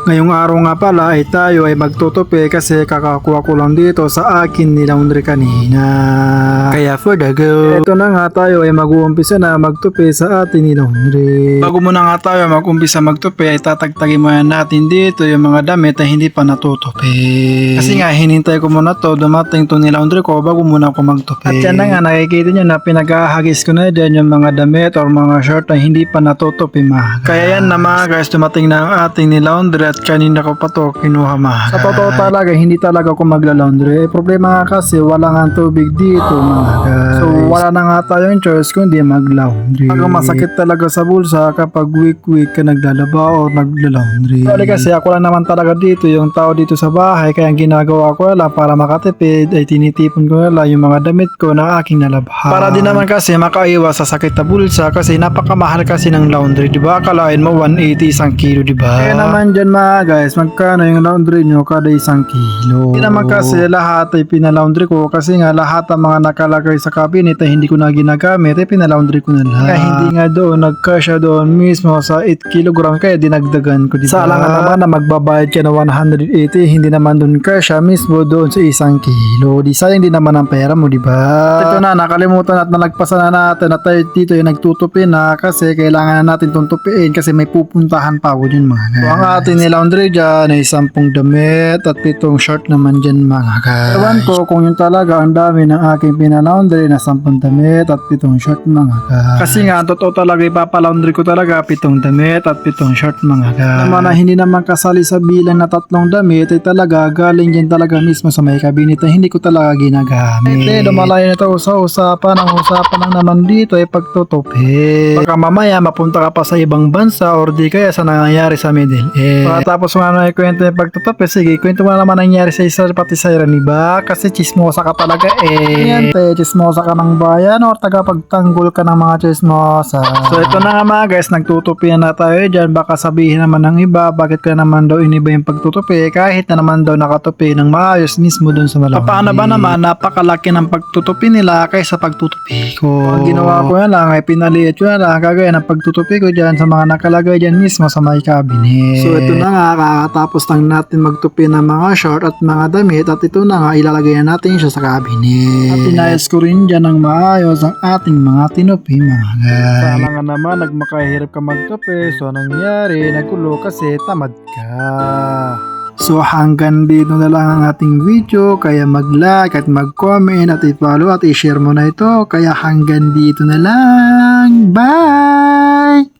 Ngayong araw nga pala ay tayo ay magtutupi kasi kakakuha ko lang dito sa akin ni laundry kanina. Kaya for the go, ito na nga tayo ay mag-uumpisa na magtupi sa atin ni laundry. Bago muna nga tayo mag-umpisa magtupi ay tatagtagin muna natin dito yung mga damit na hindi pa natutupi. Kasi nga hinintay ko muna to dumating to ni laundry ko bago muna ako magtupi. At yan na nga nakikita nyo na pinag-ahagis ko na dyan yung mga damit or mga shirt na hindi pa natutupi mga. Kaya yan na mga guys, dumating na ang ating ni laundry at kanina ko pa to kinuha mga. Sa totoo talaga hindi talaga ako magla-laundry. Problema nga kasi wala nga tubig dito mga guys. So wala na nga tayong choice kundi mag-laundry. Ang masakit talaga sa bulsa kapag week ka naglalaba o nagla-laundry. Actually kasi ako lang naman talaga dito yung tao dito sa bahay kaya ang ginagawa ko lang para makatipid ay tinitipon ko lang yung mga damit ko na aking nalabhan. Para din naman kasi makaiwas sa sakit na bulsa kasi napakamahal kasi ng laundry, diba? Akalain mo 180 isang kilo, diba? Kaya naman dyan mga guys, magkano yung laundry nyo kada isang kilo? Hindi naman kasi lahat ay pinalaundry ko kasi nga lahat ng mga nakalagay sa cabinet ay hindi ko na ginagamit ay pinalaundry ko na lahat. Kaya hindi nga doon nagkasya doon mismo sa 8 kg kaya dinagdagan ko, diba? Sa alangan naman na magbabayad ka na 180 hindi naman doon kasya mismo doon sa isang kilo. Di sayang din naman ang pera mo, diba? Ito na, nakalimutan at nalagpasan na natin at tayo dito yung nagtutupi na kasi kailangan na natin itong tupiin kasi may pupuntahan pa ako dyan mga guys. So ang ating nilaundry dyan ay 10 damit at 7 short naman dyan mga guys. Ewan ko kung yung talaga ang dami ng aking pinalaundry na 10 damit at 7 short mga guys. Kasi nga totoo talaga ipapalaundry ko talaga 7 damit at 7 short mga guys. Naman na hindi naman kasali sa bilang na 3 damit ay talaga galing dyan talaga mismo sa may cabinet na hindi ko talaga ginagamit. Lumalayo na ito sa usapan. Ang usapan lang naman dito ay pagtutupi. Baka mamaya mapunta ka pa sa ibang bansa or di kaya sa nangyayari sa Middle East. Tapos nga na ikwento yung pagtutupi, sige kwento mo naman nangyari sa isa pati sa Iran, diba? Kasi chismosa ka talaga Yan chismosa ka ng bayan or tagapagtanggol ka ng mga chismosa. So ito na nga mga guys, nagtutupi na tayo dyan. Baka sabihin naman ng iba, bakit ka naman daw iniba yung pagtutupi kahit na naman daw nakatupi ng maayos mismo dun sa malawi. Paano ba naman napakalaki ng pagtutupi nila kaysa pagtutupi ko? Ang ginawa ko na lang ay pinaliit ko na lang kagaya ng pagtutupi ko dyan sa mga nakalagay dyan mismo sa may cabinet. So ito na nga, kakatapos lang natin magtupi ng mga short at mga damit at ito na nga ilalagay na natin siya sa cabinet. At inayos ko rin dyan ng maayos ang ating mga tinupi mga guys. Sana nga naman nagmakahirap ka magtupi, so nangyari nagulo kasi tamad ka. So hanggang dito na lang ang ating video, kaya mag-like at mag-comment at i-follow at i-share mo na ito, kaya hanggang dito na lang, bye!